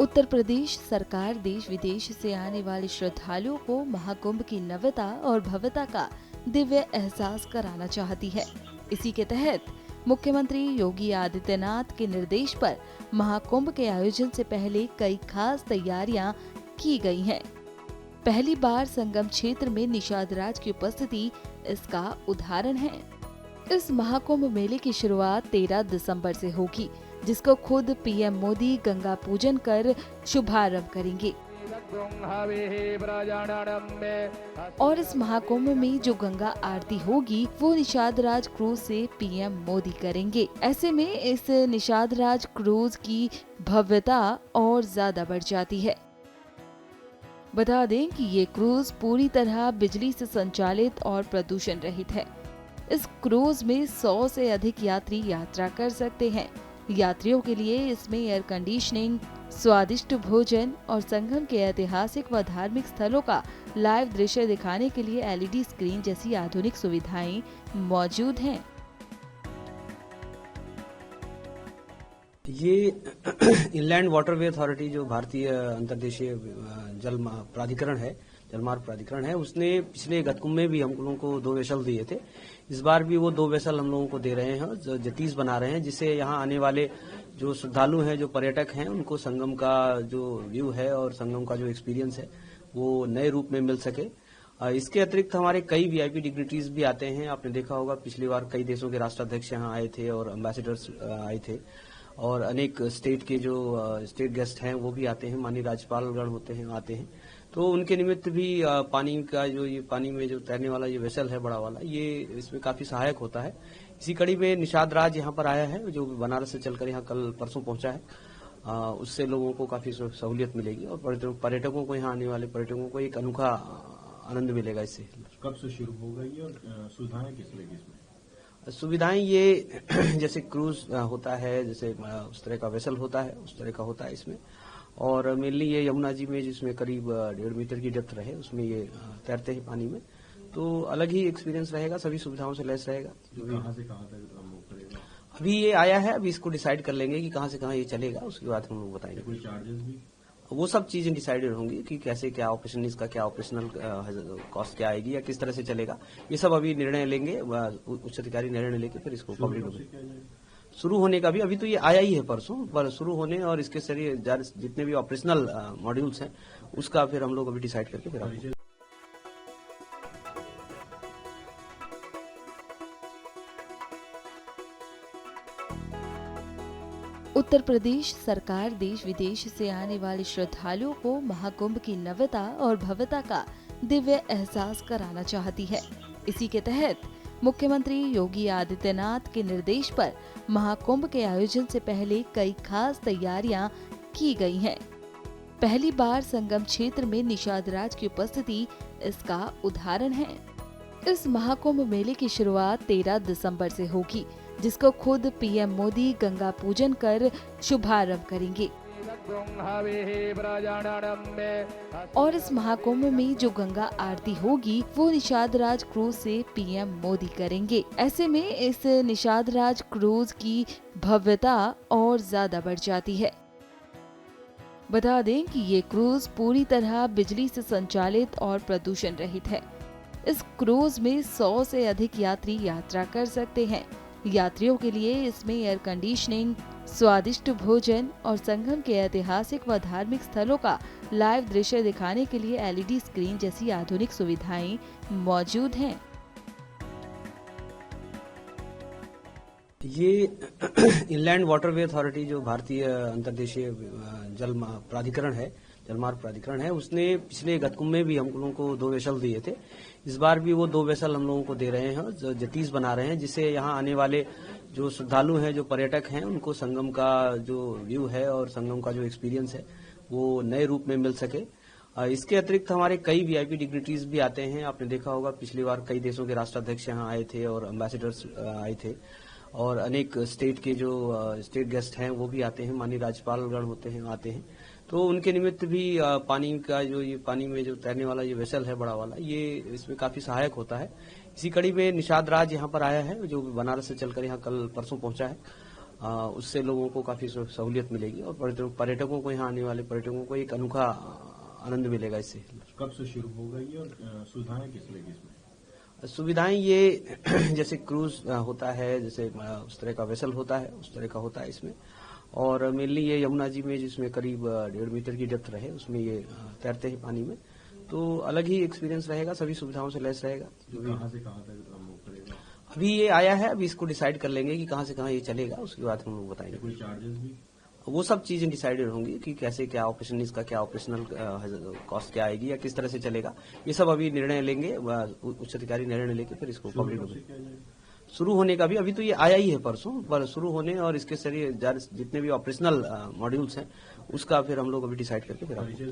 उत्तर प्रदेश सरकार देश विदेश से आने वाले श्रद्धालुओं को महाकुंभ की नव्यता और भव्यता का दिव्य एहसास कराना चाहती है। इसी के तहत मुख्यमंत्री योगी आदित्यनाथ के निर्देश पर महाकुंभ के आयोजन से पहले कई खास तैयारियां की गई हैं। पहली बार संगम क्षेत्र में निषाद राज की उपस्थिति इसका उदाहरण है। इस महाकुंभ मेले की शुरुआत 13 दिसंबर से होगी, जिसको खुद पीएम मोदी गंगा पूजन कर शुभारंभ करेंगे। और इस महाकुंभ में जो गंगा आरती होगी वो निषाद राज क्रूज से पीएम मोदी करेंगे। ऐसे में इस निषाद राज क्रूज की भव्यता और ज्यादा बढ़ जाती है। बता दें कि ये क्रूज पूरी तरह बिजली से संचालित और प्रदूषण रहित है। इस क्रूज में 100 से अधिक यात्री यात्रा कर सकते हैं। यात्रियों के लिए इसमें एयर कंडीशनिंग, स्वादिष्ट भोजन और संगम के ऐतिहासिक व धार्मिक स्थलों का लाइव दृश्य दिखाने के लिए एलईडी स्क्रीन जैसी आधुनिक सुविधाएं मौजूद हैं। ये इनलैंड वाटरवे अथॉरिटी जो भारतीय अंतर्देशीय जल प्राधिकरण है, जलमार्ग प्राधिकरण है, उसने पिछले गतकुंभ में भी हम लोगों को 2 वेसल दिए थे। इस बार भी वो 2 वेसल हम लोगों को दे रहे हैं, जो जतीज बना रहे हैं, जिससे यहाँ आने वाले जो श्रद्धालु हैं, जो पर्यटक हैं, उनको संगम का जो व्यू है और संगम का जो एक्सपीरियंस है वो नए रूप में मिल सके। इसके अतिरिक्त हमारे कई वीआईपी डिग्निटरीज भी आते हैं। आपने देखा होगा पिछली बार कई देशों के राष्ट्राध्यक्ष यहाँ आए थे और एम्बेसडर्स आए थे, और अनेक स्टेट के जो स्टेट गेस्ट हैं वो भी आते हैं, माननीय राज्यपालगण होते हैं, आते हैं। तो उनके निमित्त भी पानी का जो ये पानी में जो तैरने वाला ये वेसल है बड़ा वाला, ये इसमें काफी सहायक होता है। इसी कड़ी में निषाद राज यहाँ पर आया है, जो बनारस से चलकर यहाँ कल परसों पहुंचा है। उससे लोगों को काफी सहूलियत मिलेगी और पर्यटकों को, यहाँ आने वाले पर्यटकों को एक अनोखा आनंद मिलेगा इससे। कब से शुरू होगा ये और सुविधाएं किस तरह की इसमें? सुविधाएं ये जैसे क्रूज होता है, जैसे उस तरह का वेसल होता है, उस तरह का होता है इसमें। और मेनली ये यमुना जी में, जिसमें करीब 1.5 मीटर की डेप्थ रहे, उसमें ये तैरते हैं पानी में, तो अलग ही एक्सपीरियंस रहेगा, सभी सुविधाओं से लैस रहेगा। कहाँ से कहाँ तक मूव करेगा? अभी ये आया है, अभी इसको डिसाइड कर लेंगे कि कहाँ से कहाँ ये चलेगा, उसके बाद हम लोग बताएंगे। कोई चार्जेस भी? वो सब चीजें डिसाइडेड होंगी कि कैसे क्या ऑपरेशन, इसका क्या ऑपरेशनल कॉस्ट क्या आएगी या किस तरह से चलेगा, ये सब अभी निर्णय लेंगे, उच्च अधिकारी निर्णय लेके फिर इसको पब्लिक शुरू होने का भी। अभी तो ये आया ही है परसों, पर शुरू होने और इसके सरिए जितने भी ऑपरेशनल मॉड्यूल्स हैं उसका फिर हम लोग अभी डिसाइड करके फिर उत्तर प्रदेश सरकार देश विदेश से आने वाले श्रद्धालुओं को महाकुंभ की नव्यता और भव्यता का दिव्य एहसास कराना चाहती है। इसी के तहत मुख्यमंत्री योगी आदित्यनाथ के निर्देश पर महाकुंभ के आयोजन से पहले कई खास तैयारियां की गई हैं। पहली बार संगम क्षेत्र में निषाद राज की उपस्थिति इसका उदाहरण है। इस महाकुंभ मेले की शुरुआत 13 दिसंबर से होगी, जिसको खुद पीएम मोदी गंगा पूजन कर शुभारंभ करेंगे। और इस महाकुंभ में जो गंगा आरती होगी वो निषाद राज क्रूज से पीएम मोदी करेंगे। ऐसे में इस निषाद राज क्रूज की भव्यता और ज्यादा बढ़ जाती है। बता दें कि ये क्रूज पूरी तरह बिजली से संचालित और प्रदूषण रहित है। इस क्रूज में 100 से अधिक यात्री यात्रा कर सकते हैं। यात्रियों के लिए इसमें एयर कंडीशनिंग, स्वादिष्ट भोजन और संगम के ऐतिहासिक व धार्मिक स्थलों का लाइव दृश्य दिखाने के लिए एलईडी स्क्रीन जैसी आधुनिक सुविधाएं मौजूद हैं। ये इनलैंड वाटरवे अथॉरिटी जो भारतीय अंतर्देशीय जल प्राधिकरण है, जलमार्ग प्राधिकरण है, उसने पिछले गतकुंभ में भी हम लोगों को 2 वेसल दिए थे। इस बार भी वो 2 वेसल हम लोगों को दे रहे हैं, जो जतीज बना रहे हैं, जिससे यहाँ आने वाले जो श्रद्धालु हैं, जो पर्यटक हैं, उनको संगम का जो व्यू है और संगम का जो एक्सपीरियंस है वो नए रूप में मिल सके। इसके अतिरिक्त हमारे कई वीआईपी डिग्निटरीज भी आते हैं। आपने देखा होगा पिछली बार कई देशों के राष्ट्राध्यक्ष यहाँ आए थे और एम्बेसडर्स आए थे, और अनेक स्टेट के जो स्टेट गेस्ट हैं वो भी आते हैं, माननीय राज्यपालगण होते हैं, आते हैं। तो उनके निमित्त भी पानी का जो ये पानी में जो तैरने वाला ये वेसल है बड़ा वाला, ये इसमें काफी सहायक होता है। इसी कड़ी में निषाद राज यहाँ पर आया है, जो बनारस से चलकर यहाँ कल परसों पहुंचा है। उससे लोगों को काफी सहूलियत मिलेगी और पर्यटकों को, यहाँ आने वाले पर्यटकों को एक अनोखा आनंद मिलेगा इससे। कब से शुरू होगा ये और सुविधाएं किस लेगी इसमें? सुविधाएं ये जैसे क्रूज होता है, जैसे उस तरह का वेसल होता है, उस तरह का होता है इसमें। और मेनली ये यमुना जी में, जिसमें करीब 1.5 मीटर की डेप्थ रहे, उसमें ये तैरते हैं पानी में, तो अलग ही एक्सपीरियंस रहेगा, सभी सुविधाओं से लैस रहेगा। कहाँ से कहाँ तक मूव करेगा? अभी ये आया है, अभी इसको डिसाइड कर लेंगे कि कहाँ से कहाँ ये चलेगा, उसके बाद हम लोग बताएंगे। कोई चार्जेस भी? वो सब चीजें डिसाइडेड होंगी कि कैसे क्या ऑपरेशन, इसका क्या ऑपरेशनल कॉस्ट क्या आएगी या किस तरह से चलेगा, ये सब अभी निर्णय लेंगे, उच्च अधिकारी निर्णय लेके फिर इसको पब्लिक शुरू होने का भी। अभी तो ये आया ही है परसों, पर शुरू होने और इसके सारे जितने भी ऑपरेशनल मॉड्यूल्स हैं उसका फिर हम लोग अभी डिसाइड करके फिर